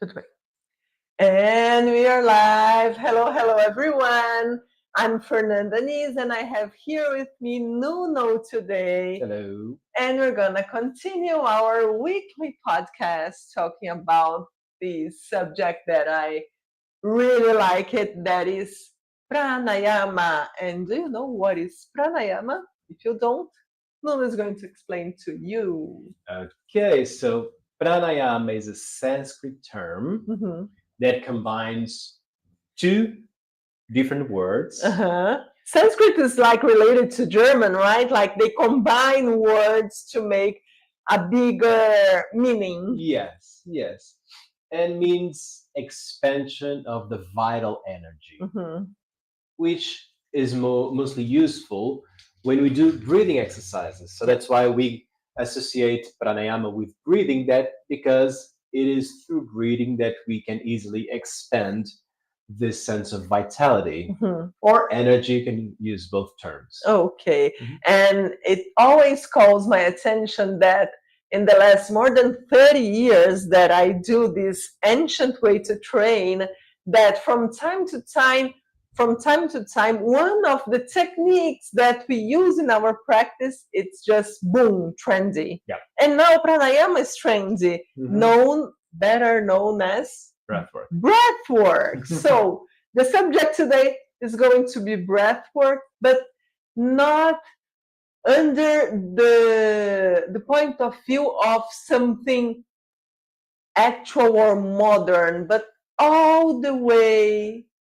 Tudo bem. And we are live. Hello, hello, everyone. I'm Fernanda Nis, and I have here with me Nuno today. Hello. And we're going to continue our weekly podcast talking about the subject that I really like it, that is Pranayama. And do you know what is Pranayama? If you don't, Nuno is going to explain to you. Okay, so pranayama is a Sanskrit term Mhm. that combines two different words. Uh-huh. Sanskrit is like related to German, right? Like they combine words to make a bigger meaning. Yes. And means expansion of the vital energy, which is mostly useful when we do breathing exercises. So that's why we associate pranayama with breathing, that because it is through breathing that we can easily expand this sense of vitality or energy. You can use both terms. Okay. And it always calls my attention that in the last more than 30 years that I do this ancient way to train, that from time to time, one of the techniques that we use in our practice, it's just boom, trendy. Yeah. And now pranayama is trendy, better known as Breathwork. Breathwork. So the subject today is going to be breathwork, but not under the point of view of something actual or modern, but all the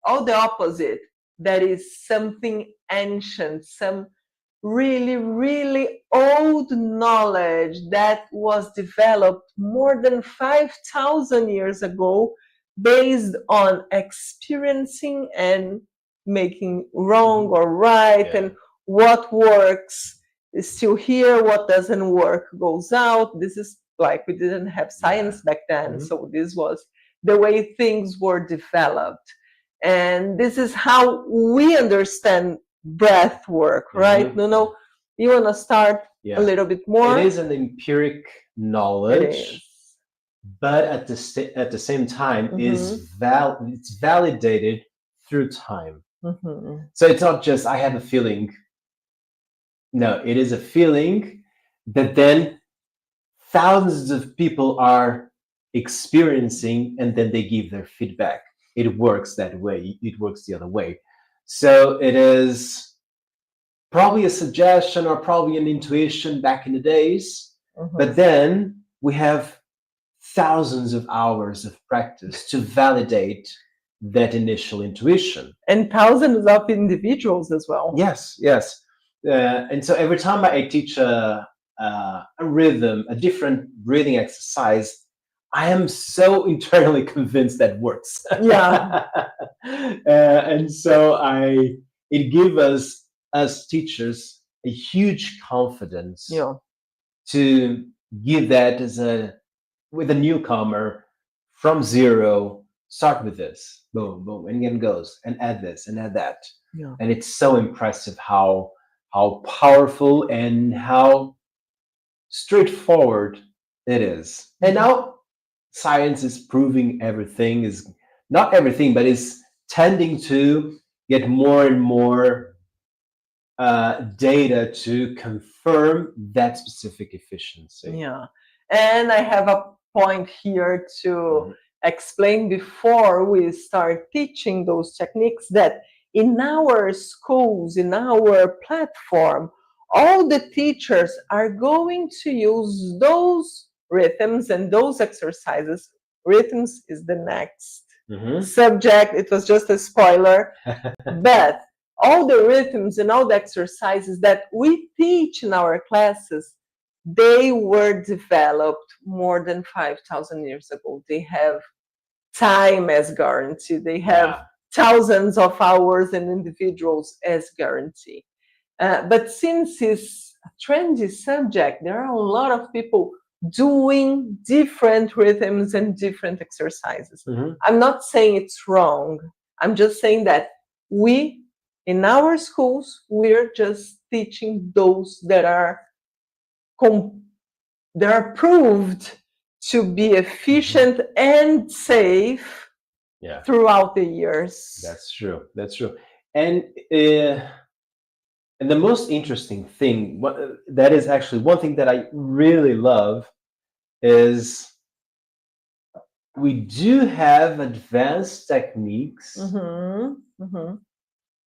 opposite. That is something ancient, some really, really old knowledge that was developed more than 5,000 years ago based on experiencing and making wrong or right, and what works is still here, what doesn't work goes out. This is like we didn't have science back then, so this was the way things were developed. And this is how we understand breath work, right? Nuno, you want to start a little bit more? It is an empiric knowledge, but at the same time it's validated through time. So it's not just I have a feeling. No, it is a feeling that then thousands of people are experiencing, and then they give their feedback. It works that way. It works the other way. So it is probably a suggestion or probably an intuition back in the days, but then we have thousands of hours of practice to validate that initial intuition. And thousands of individuals as well. Yes. And so every time I teach a rhythm, a different breathing exercise, I am so internally convinced that works. Yeah. And so it gives us as teachers a huge confidence to give that with a newcomer from zero. Start with this, boom, boom, and then goes and add this and add that. And it's so impressive how powerful and how straightforward it is. And now science is proving everything, is not everything, but is tending to get more and more data to confirm that specific efficiency. Yeah. And I have a point here to explain before we start teaching those techniques, that in our schools, in our platform, all the teachers are going to use those rhythms and those exercises. Rhythms is the next subject. It was just a spoiler. But all the rhythms and all the exercises that we teach in our classes, they were developed more than 5,000 years ago. They have time as guarantee. They have thousands of hours and individuals as guarantee. But since it's a trendy subject, there are a lot of people doing different rhythms and different exercises. I'm not saying it's wrong. I'm just saying that we, in our schools, we're just teaching those that are proved to be efficient and safe throughout the years. That's true. That's true. And the most interesting thing, that is actually one thing that I really love, is we do have advanced techniques,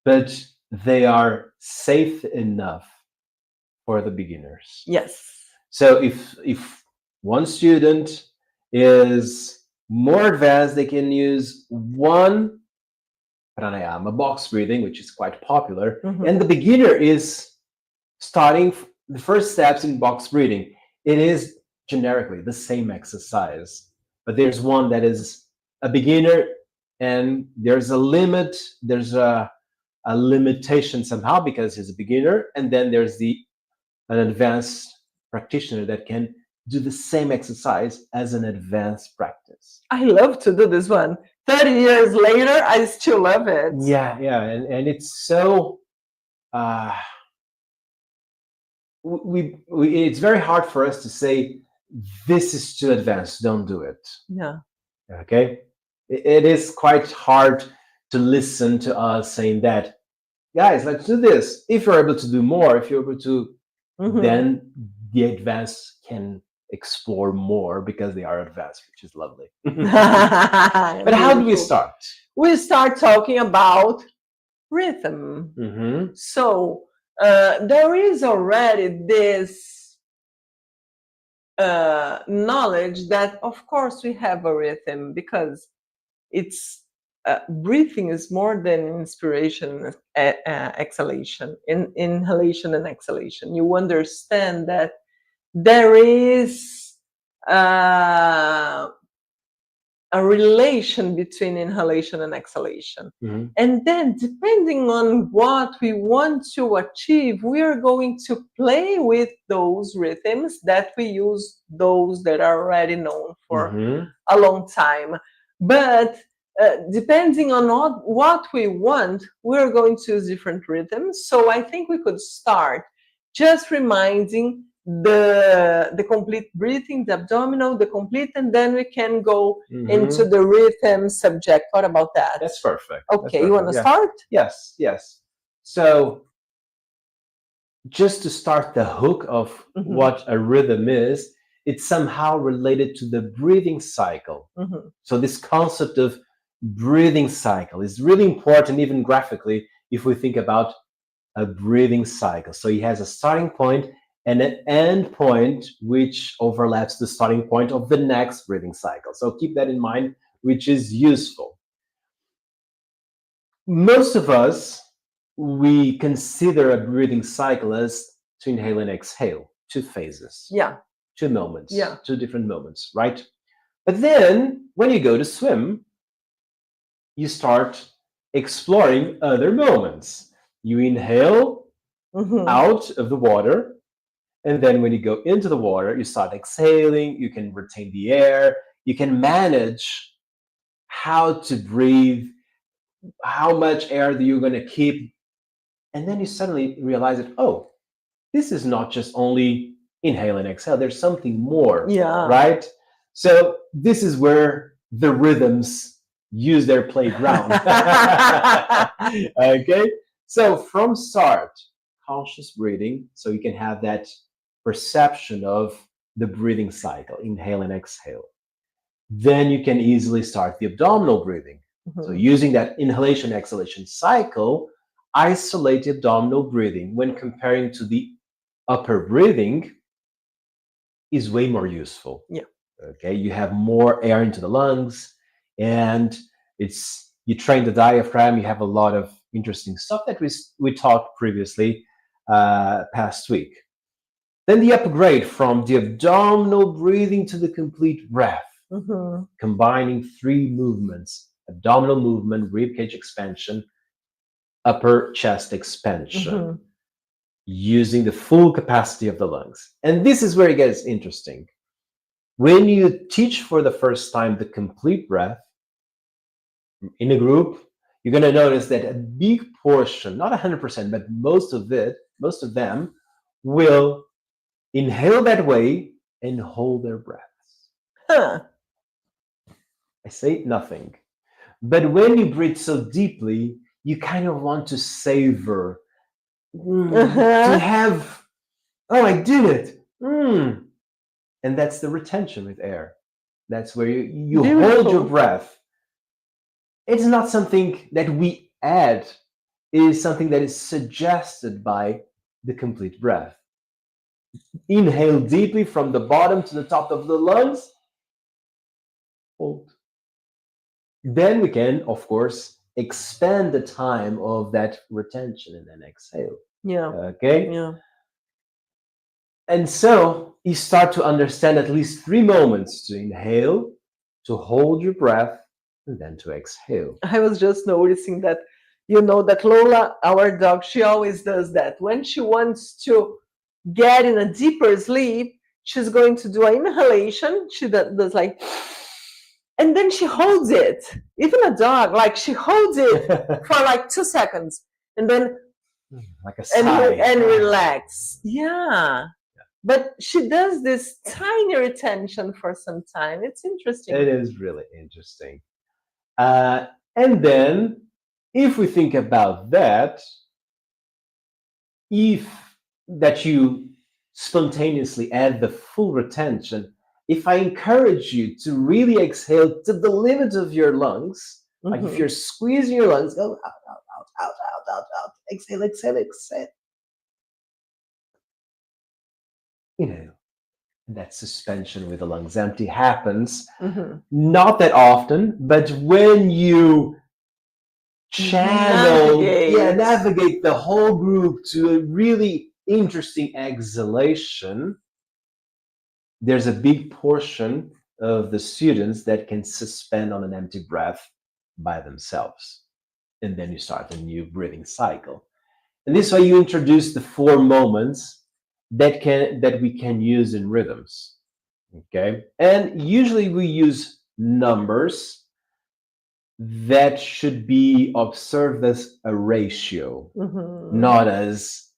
but they are safe enough for the beginners. Yes. So if one student is more advanced, they can use one pranayama, box breathing, which is quite popular, and the beginner is starting the first steps in box breathing. It is generically the same exercise, but there's one that is a beginner, and there's a limit, there's a limitation somehow because he's a beginner, and then there's an advanced practitioner that can do the same exercise as an advanced practice. I love to do this one. 30 years later, I still love it. Yeah, and it's so it's very hard for us to say this is too advanced, don't do it. Yeah. Okay, it is quite hard to listen to us saying that, guys, let's do this. If you're able to do more, if you're able to, then the advanced can explore more because they are advanced, which is lovely. But how do we start? We start talking about rhythm. So there is already this knowledge that, of course, we have a rhythm because it's breathing is more than inspiration, exhalation, inhalation and exhalation. You understand that there is a relation between inhalation and exhalation. And then, depending on what we want to achieve, we are going to play with those rhythms that we use, those that are already known for a long time. But depending on what we want, we're going to use different rhythms. So I think we could start just reminding the complete breathing, the abdominal, the complete, and then we can go into the rhythm subject. What about that? That's perfect. Okay, That's perfect. You want to start? Yes. So just to start the hook of what a rhythm is, it's somehow related to the breathing cycle. So this concept of breathing cycle is really important, even graphically, if we think about a breathing cycle. So he has a starting point and an end point, which overlaps the starting point of the next breathing cycle. So keep that in mind, which is useful. Most of us, we consider a breathing cycle as to inhale and exhale, 2 phases. Yeah. 2 moments. Yeah. 2 different moments, right? But then when you go to swim, you start exploring other moments. You inhale out of the water, and then when you go into the water, you start exhaling, you can retain the air, you can manage how to breathe, how much air that you're going to keep. And then you suddenly realize that, oh, this is not just only inhale and exhale, there's something more, right? So this is where the rhythms use their playground. Okay, so from start, conscious breathing, so you can have that perception of the breathing cycle, inhale and exhale. Then you can easily start the abdominal breathing. So using that inhalation exhalation cycle, isolate the abdominal breathing when comparing to the upper breathing is way more useful. Okay, you have more air into the lungs, and you train the diaphragm. You have a lot of interesting stuff that we talked previously past week. Then the upgrade from the abdominal breathing to the complete breath, combining 3 movements: abdominal movement, ribcage expansion, upper chest expansion, using the full capacity of the lungs. And this is where it gets interesting. When you teach for the first time the complete breath in a group, you're going to notice that a big portion, not 100%, but most of them will inhale that way and hold their breaths. Huh. I say nothing. But when you breathe so deeply, you kind of want to savor, to Uh-huh. have, oh, I did it. And that's the retention with air. That's where you hold your Beautiful. breath. It's not something that we add, it is something that is suggested by the complete breath. Inhale deeply from the bottom to the top of the lungs, hold. Then we can, of course, expand the time of that retention and then exhale. Yeah. Okay? Yeah. And so you start to understand at least 3 moments to inhale, to hold your breath, and then to exhale. I was just noticing that, that Lola, our dog, she always does that. When she wants to get in a deeper sleep, she's going to do an inhalation. She does like, and then she holds it. Even a dog, like she holds it for like 2 seconds, and then Like a and sigh. and relax. Yeah, but she does this tiny retention for some time. It's interesting. It is really interesting. And then, if we think about that, if that you spontaneously add the full retention, if I encourage you to really exhale to the limit of your lungs, like if you're squeezing your lungs, go out, out, out, out, out, out, out, exhale, exhale, exhale. That suspension with the lungs empty happens not that often, but when you navigate the whole group to a really interesting exhalation, there's a big portion of the students that can suspend on an empty breath by themselves. And then you start a new breathing cycle. And this way you introduce the 4 moments that we can use in rhythms. Okay? And usually we use numbers that should be observed as a ratio, not as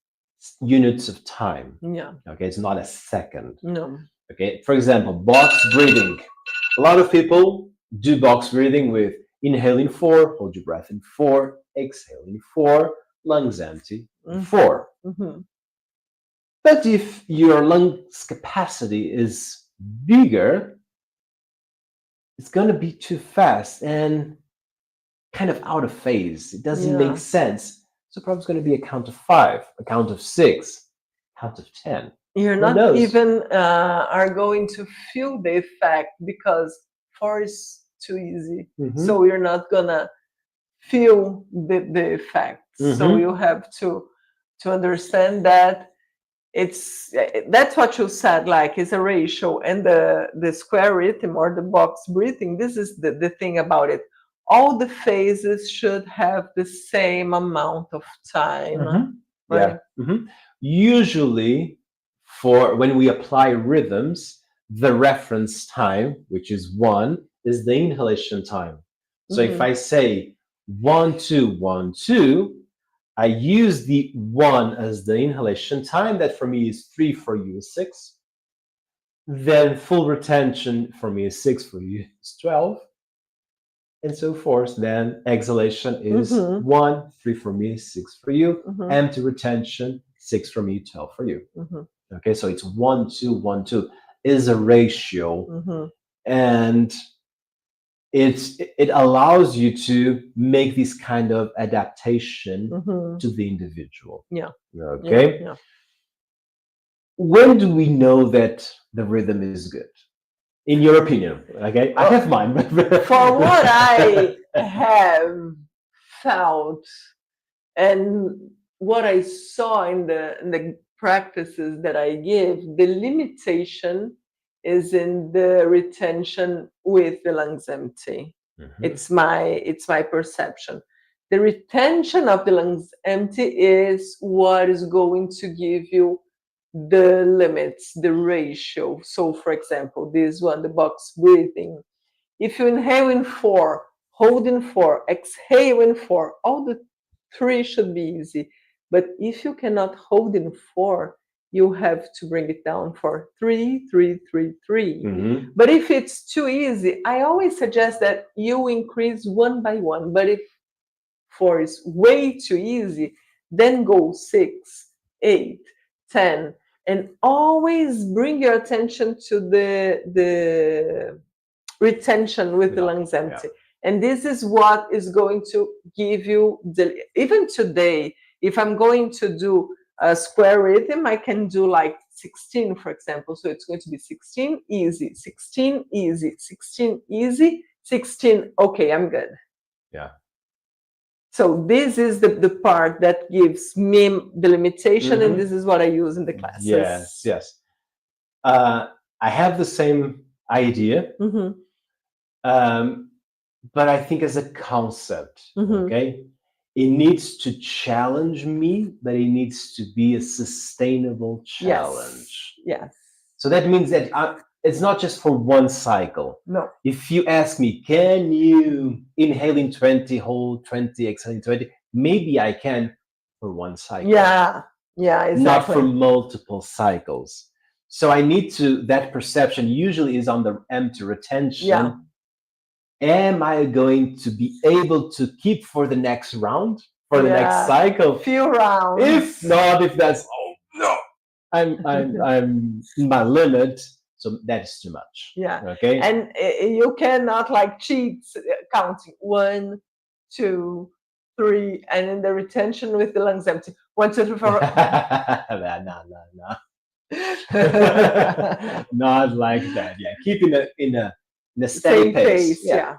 units of time. Yeah. Okay, it's not a second. No. Okay, for example, box breathing. A lot of people do box breathing with inhaling 4, hold your breath in 4, exhaling 4, lungs empty, 4. But if your lungs capacity is bigger, it's going to be too fast and kind of out of phase. It doesn't make sense. So probably it's going to be a count of 5, a count of 6, count of 10. You're not even are going to feel the effect because 4 is too easy. So you're not gonna feel the effect. So you have to understand that that's what you said, like it's a ratio, and the square rhythm or the box breathing, this is the thing about it. All the phases should have the same amount of time. Right? Usually for when we apply rhythms, the reference time, which is 1, is the inhalation time. So if I say 1, 2, 1, 2, I use the 1 as the inhalation time. That for me is 3, for you is 6. Then full retention for me is 6, for you is 12. And so forth. Then exhalation is 1, 3 for me, 6 for you. Empty retention, 6 for me, 12 for you. Okay, so it's 1, 2, 1, 2 is a ratio, and it allows you to make this kind of adaptation to the individual. Yeah. Okay. Yeah. When do we know that the rhythm is good? In your opinion, okay? I have mine. For what I have felt and what I saw in the practices that I give, the limitation is in the retention with the lungs empty. It's my perception. The retention of the lungs empty is what is going to give you the limits, the ratio. So, for example, this one, the box breathing. If you inhale in 4, hold in 4, exhale in 4, all the 3 should be easy. But if you cannot hold in 4, you have to bring it down for 3, 3, 3, 3. Mhm. But if it's too easy, I always suggest that you increase one by one. But if 4 is way too easy, then go 6, 8, 10, and always bring your attention to the retention with the lungs empty. And this is what is going to give you even today, if I'm going to do a square rhythm, I can do like 16, for example. So it's going to be 16 easy, 16 easy, 16 easy, 16, okay, I'm good. Yeah. So this is the part that gives me the limitation, and this is what I use in the classes. Yes, yes. I have the same idea, but I think as a concept, okay, it needs to challenge me, but it needs to be a sustainable challenge. Yes. So that means that it's not just for one cycle. No. If you ask me, can you inhale in 20, hold 20, exhale in 20? Maybe I can for one cycle. Yeah, exactly. Not for multiple cycles. So I need to, that perception usually is on the empty retention. Yeah. Am I going to be able to keep for the next round, for the next cycle? Few rounds. If not, if that's, oh no, I'm in my limit. So that is too much. Yeah. Okay. And you cannot like cheat counting 1, 2, 3, and in the retention with the lungs empty. 1, 2, 3, 4. No. Not like that. Yeah. Keep in a steady pace. Yeah.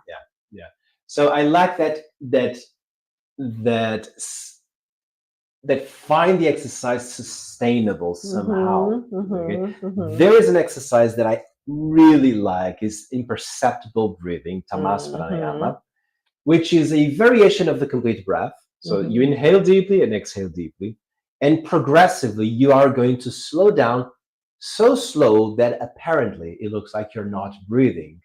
So I like that find the exercise sustainable somehow. Okay? There is an exercise that I really like, is imperceptible breathing, Tamas Pranayama, which is a variation of the complete breath. So you inhale deeply and exhale deeply, and progressively you are going to slow down, so slow that apparently it looks like you're not breathing.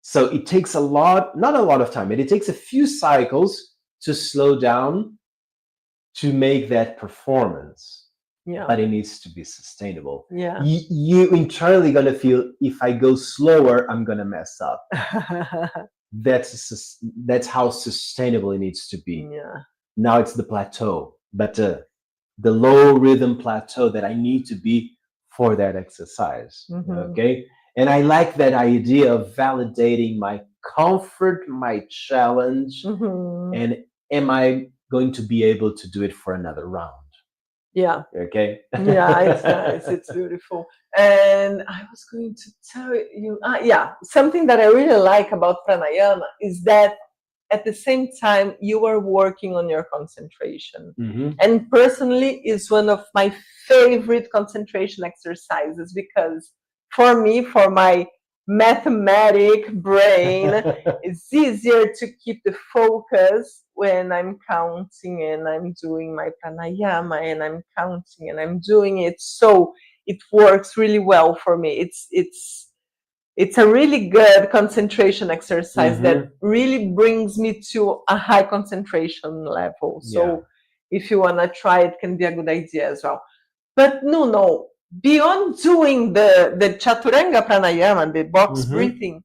So it takes not a lot of time, but it takes a few cycles to slow down, to make that performance. But it needs to be sustainable. You internally gonna feel, if I go slower, I'm gonna mess up. That's how sustainable it needs to be. Now it's the plateau, but the low rhythm plateau that I need to be for that exercise. Okay. And I like that idea of validating my comfort, my challenge, and am I going to be able to do it for another round? Yeah. Okay. Yeah, it's nice. It's beautiful. And I was going to tell you, something that I really like about pranayama is that at the same time you are working on your concentration. And personally, is one of my favorite concentration exercises, because for me, for my mathematic brain, it's easier to keep the focus when I'm counting and I'm doing my pranayama and I'm counting and I'm doing it. So it works really well for me. It's a really good concentration exercise that really brings me to a high concentration level. So if you want to try it, can be a good idea as well. But no, beyond doing the chaturanga pranayama, the box breathing,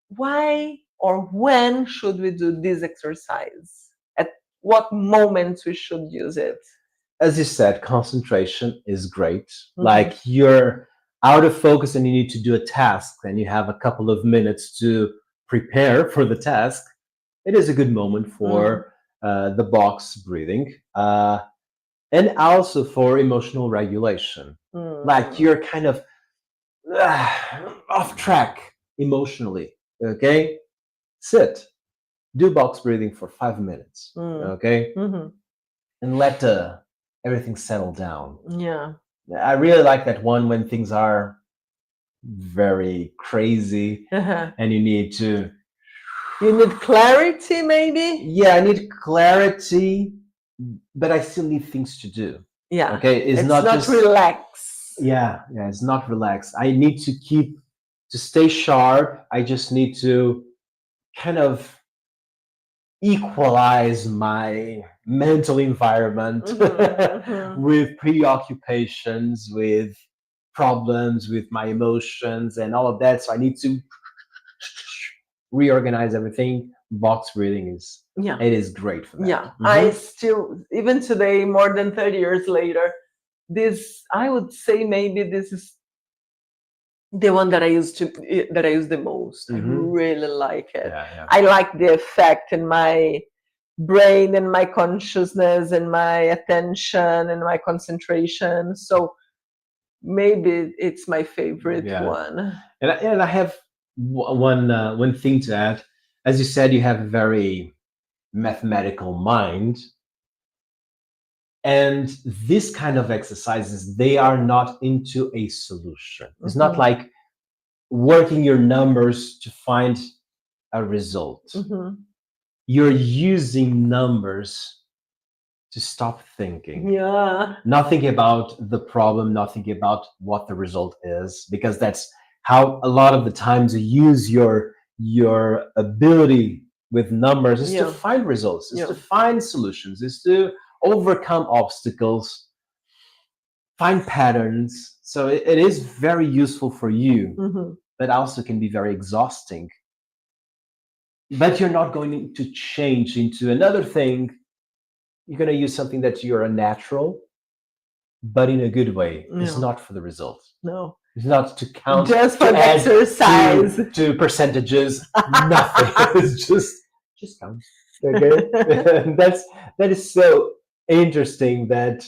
why or when should we do this exercise? At what moments we should use it? As you said, concentration is great. Like you're out of focus and you need to do a task and you have a couple of minutes to prepare for the task. It is a good moment for the box breathing, and also for emotional regulation. Like you're kind of off track emotionally. Okay, sit, do box breathing for 5 minutes. Okay, and let everything settle down. Yeah. I really like that one when things are very crazy and you need clarity, maybe? Yeah, I need clarity, but I still need things to do. Yeah. Okay, it's not just relax. Yeah, it's not relaxed. I need to stay sharp. I just need to kind of equalize my mental environment with preoccupations, with problems, with my emotions and all of that. So I need to reorganize everything. Box breathing it is great for that. Yeah, I still, even today, more than 30 years later, I would say maybe this is the one that I use the most. I really like it. I like the effect in my brain and my consciousness and my attention and my concentration. So maybe it's my favorite one. And I have one thing to add. As you said, you have a very mathematical mind. And this kind of exercises, they are not into a solution. It's not like working your numbers to find a result. You're using numbers to stop thinking. Not thinking about the problem, not thinking about what the result is, because that's how a lot of the times you use your ability with numbers is to find results, is to find solutions, is to overcome obstacles, find patterns. So it is very useful for you, but also can be very exhausting. But you're not going to change into another thing. You're going to use something that you're a natural, but in a good way. It's not for the result. No. It's not to count. Just for exercise. To percentages. Nothing. It's just count. Okay. that is so interesting that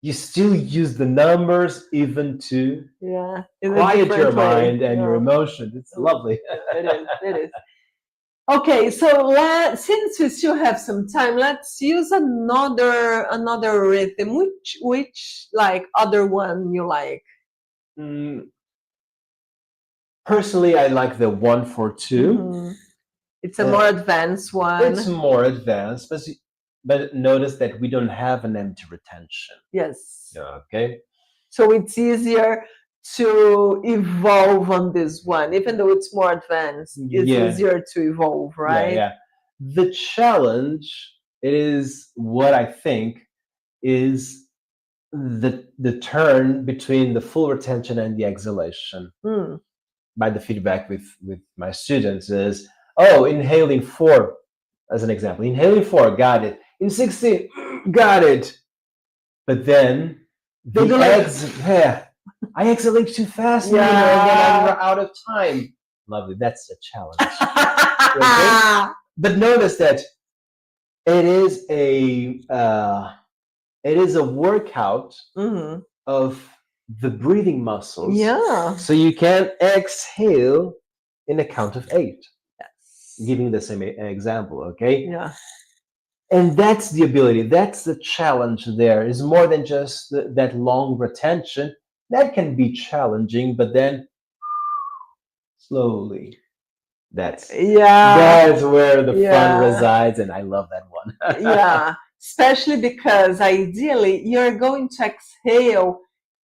you still use the numbers even to quiet your mind and your emotions. It's lovely. It is. Okay, so since we still have some time, let's use another rhythm. Which like other one you like? Personally, I like the 1-4-2. It's a more advanced one. It's more advanced, but notice that we don't have an empty retention. Yes. Okay. So it's easier to evolve on this one, even though it's more advanced. It's easier to evolve, right? Yeah. The challenge is what I think is the turn between the full retention and the exhalation. By the feedback with my students is, inhaling 4, as an example. Inhaling 4, got it. In 16, got it. But then I exhalate too fast, and then I'm out of time. Lovely, that's a challenge. Okay? But notice that it is a workout of the breathing muscles. So you can exhale in a count of 8. Yes. Giving the same example, okay? Yeah. And that's the ability, that's the challenge there. Is more than just that long retention. That can be challenging, but then slowly. That's where the fun resides, and I love that one. Especially because ideally you're going to exhale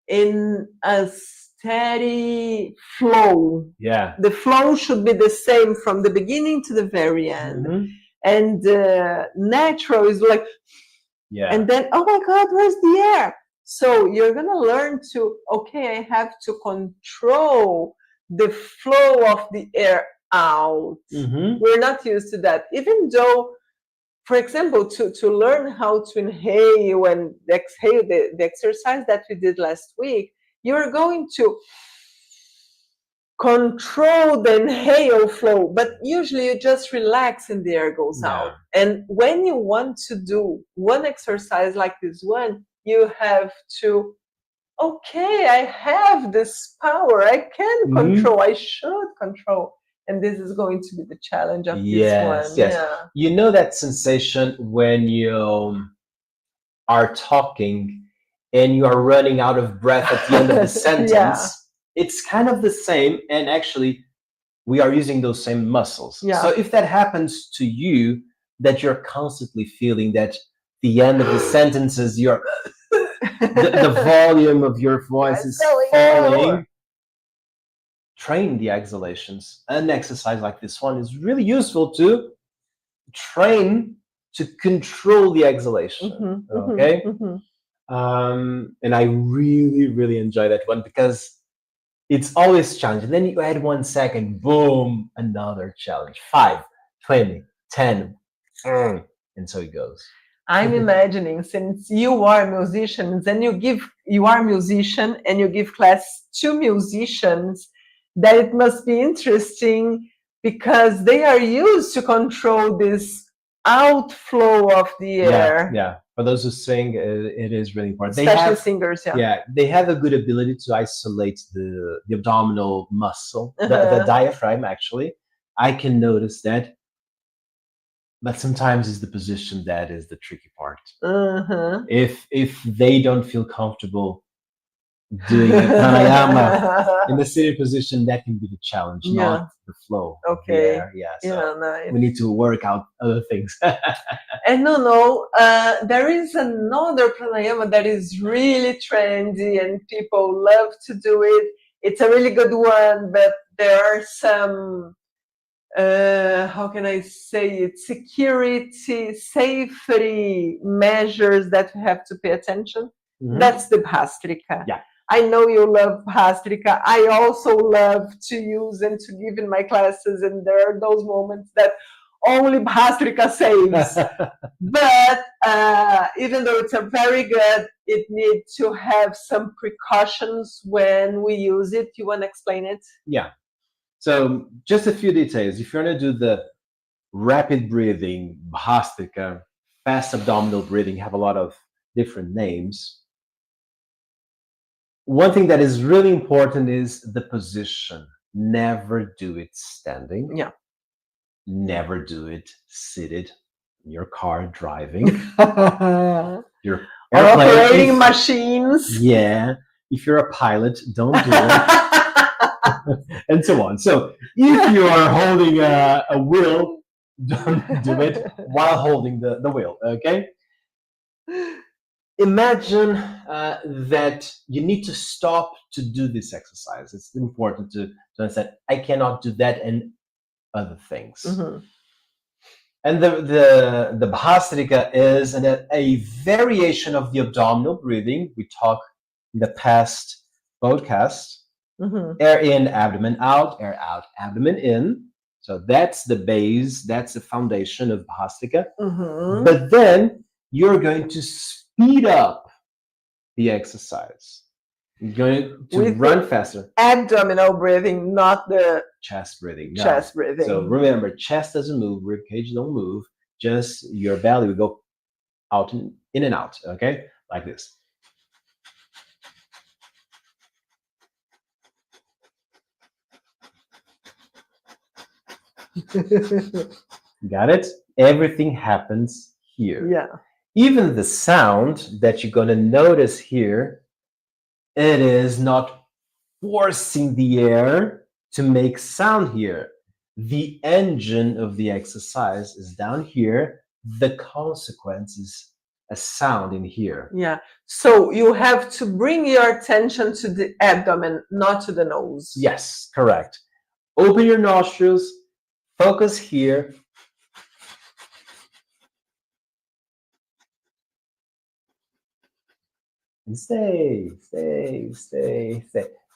in a steady flow. Yeah. The flow should be the same from the beginning to the very end. And natural is like, and then, oh my God, where's the air? So you're going to learn to, I have to control the flow of the air out. We're not used to that. Even though, for example, to learn how to inhale and exhale, the exercise that we did last week, you're going to control the inhale flow, but usually you just relax and the air goes out. And when you want to do one exercise like this one, you have to, I have this power, I can control, I should control. And this is going to be the challenge of this one. Yes. You know that sensation when you are talking and you are running out of breath at the end of the sentence? It's kind of the same, and actually we are using those same muscles. So if that happens to you, that you're constantly feeling that the end of the sentences, the volume of your voice is falling, train the exhalations. An exercise like this one is really useful to train to control the exhalation. Okay. And I really, really enjoy that one because it's always challenging. Then you add 1 second, boom, another challenge. 5, 20, 10, and so it goes. I'm imagining, since you are musicians and you are a musician and you give class to musicians, that it must be interesting because they are used to control this outflow of the air. Yeah. For those who sing, it is really important. Especially singers, they have a good ability to isolate the abdominal muscle, the diaphragm, actually. I can notice that. But sometimes it's the position that is the tricky part. If they don't feel comfortable doing a pranayama in the sitting position, that can be the challenge, not the flow. Okay. Nice. We need to work out other things. And there is another pranayama that is really trendy and people love to do it. It's a really good one, but there are some how can I say it, safety measures that we have to pay attention. That's the Bhastrika. I know you love Bhastrika. I also love to use and to give in my classes, and there are those moments that only Bhastrika saves. But even though it's a very good, it needs to have some precautions when we use it. You want to explain it? Yeah. So just a few details. If you're going to do the rapid breathing, Bhastrika, fast abdominal breathing, have a lot of different names. One thing that is really important is the position. Never do it standing. Never do it seated in your car driving. Your operating machines. Yeah. If you're a pilot, don't do it. And so on. So if you are holding a wheel, don't do it while holding the wheel, okay? Imagine that you need to stop to do this exercise. It's important to understand I cannot do that and other things. And the Bhastrika is a variation of the abdominal breathing. We talked in the past podcast. Air in, abdomen out, air out, abdomen in. So that's the base, that's the foundation of Bhastrika. But then you're going to speed up the exercise. You're going to run faster. Abdominal breathing, not the chest breathing. No. Chest breathing. So remember, chest doesn't move, rib cage don't move. Just your belly will go out and in and out. Okay, like this. Got it? Everything happens here. Yeah. Even the sound that you're going to notice here, it is not forcing the air to make sound here. The engine of the exercise is down here. The consequence is a sound in here. Yeah. So you have to bring your attention to the abdomen, not to the nose. Yes, correct. Open your nostrils. Focus here. And stay.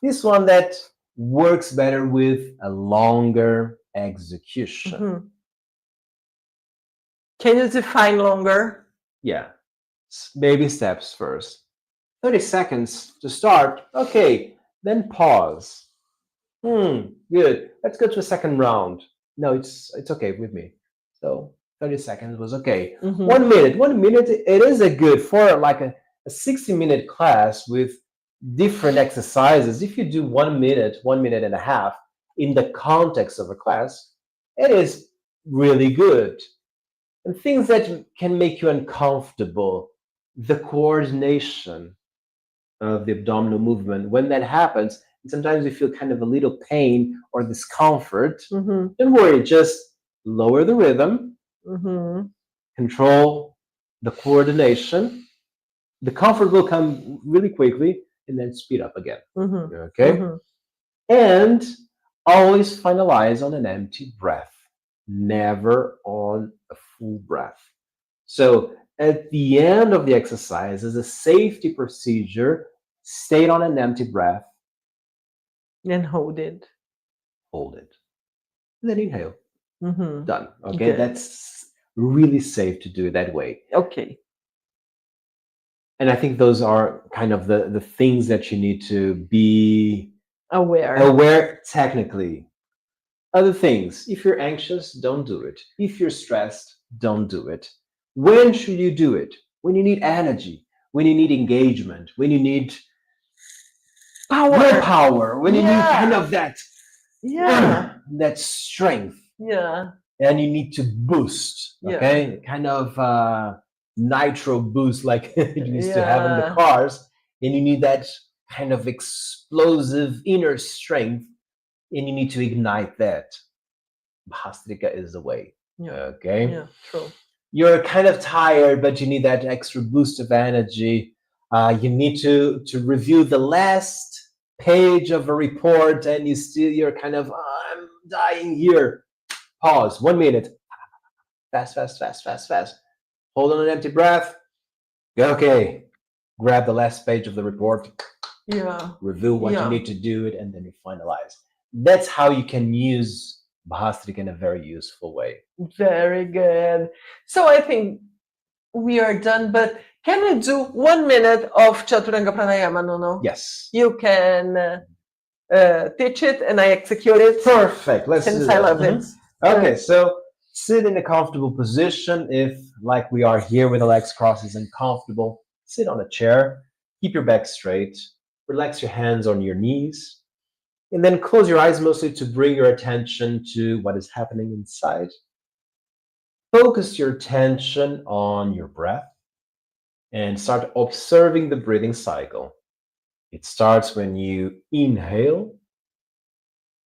This one that works better with a longer execution. Can you define longer? Yeah. Baby steps first. 30 seconds to start. Okay. Then pause. Good. Let's go to a second round. No, it's okay with me. So 30 seconds was okay. 1 minute. 1 minute, it is a good for like a 60-minute class with different exercises. If you do 1 minute, 1 minute and a half in the context of a class, it is really good. And things that can make you uncomfortable, the coordination of the abdominal movement, when that happens, sometimes you feel kind of a little pain or discomfort. Don't worry, just lower the rhythm, control the coordination. The comfort will come really quickly and then speed up again. Okay? And always finalize on an empty breath. never on a full breath. So at the end of the exercise, as a safety procedure, stay on an empty breath, and hold it. hold it, and then inhale. Mm-hmm. Done. Okay, Good. that's really safe to do it that way. Okay. And I think those are kind of the things that you need to be Aware. technically. Other things, if you're anxious, don't do it. If you're stressed, don't do it. When should you do it? When you need energy, when you need engagement, when you need willpower, when you need kind of that that strength, Yeah. and you need to boost, okay? Kind of nitro boost like you used to have in the cars, and you need that kind of explosive inner strength, and you need to ignite that. Bhastrika is the way. Okay. Yeah, true. You're kind of tired, but you need that extra boost of energy. You need to review the last page of a report, and you're kind of, I'm dying here. Pause. 1 minute. Fast, fast, fast, fast, fast. Hold on an empty breath. Okay. Grab the last page of the report. Yeah. Review what you need to do it, and then you finalize. That's how you can use Bhastrika in a very useful way. Very good. So I think we are done, but can we do 1 minute of Chaturanga Pranayama, Nuno? Yes. You can teach it and I execute it. Perfect. Let's since do that. I love it. Okay, so sit in a comfortable position. If, like we are here with the legs crossed, is uncomfortable, sit on a chair. Keep your back straight. Relax your hands on your knees. And then close your eyes mostly to bring your attention to what is happening inside. Focus your attention on your breath and start observing the breathing cycle. It starts when you inhale,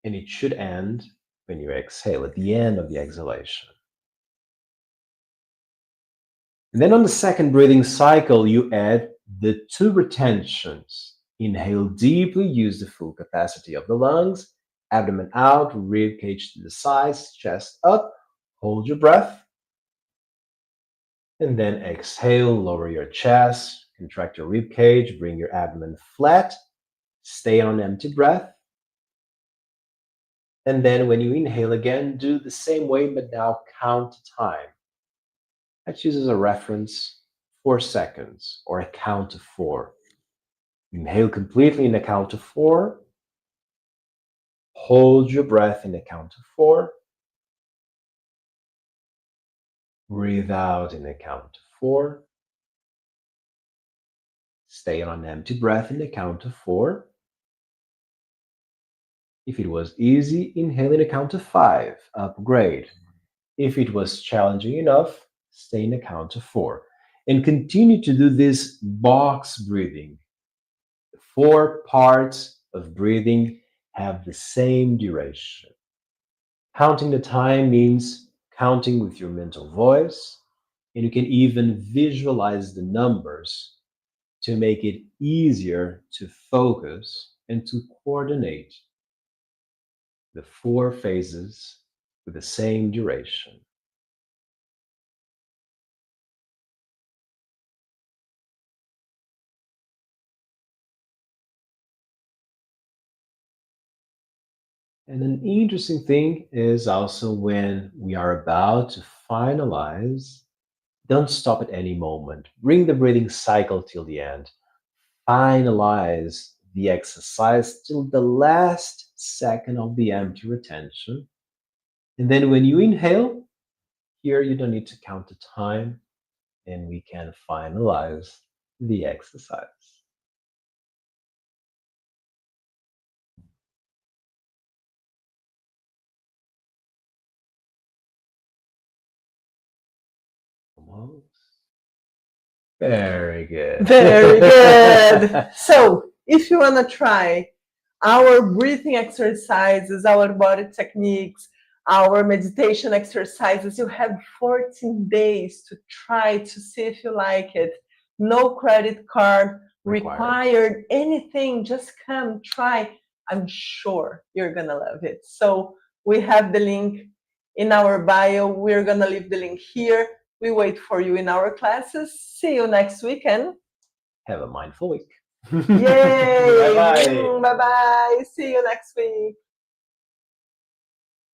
and it should end when you exhale, at the end of the exhalation. And then on the second breathing cycle, you add the 2 retentions. Inhale deeply, use the full capacity of the lungs, abdomen out, rib cage to the sides, chest up, hold your breath. And then exhale, lower your chest, contract your rib cage, bring your abdomen flat, stay on empty breath. And then when you inhale again, do the same way, but now count time. Let's use as a reference 4 seconds or a count of 4. Inhale completely in a count of 4. Hold your breath in a count of 4. Breathe out in a count of 4. Stay on empty breath in a count of 4. If it was easy, inhale in a count of 5. Upgrade. If it was challenging enough, stay in a count of 4. And continue to do this box breathing. The 4 parts of breathing have the same duration. Counting the time means counting with your mental voice, and you can even visualize the numbers to make it easier to focus and to coordinate the 4 phases with the same duration. And an interesting thing is also when we are about to finalize, don't stop at any moment. Bring the breathing cycle till the end. Finalize the exercise till the last second of the empty retention. And then when you inhale, here you don't need to count the time, and we can finalize the exercise. Almost. Very good. Very good. So, if you want to try our breathing exercises, our body techniques, our meditation exercises, you have 14 days to try to see if you like it. No credit card required, anything, just come try. I'm sure you're going to love it. So, we have the link in our bio. We're going to leave the link here. We wait for you in our classes. See you next weekend. Have a mindful week. Yay! Bye-bye. Bye-bye. See you next week.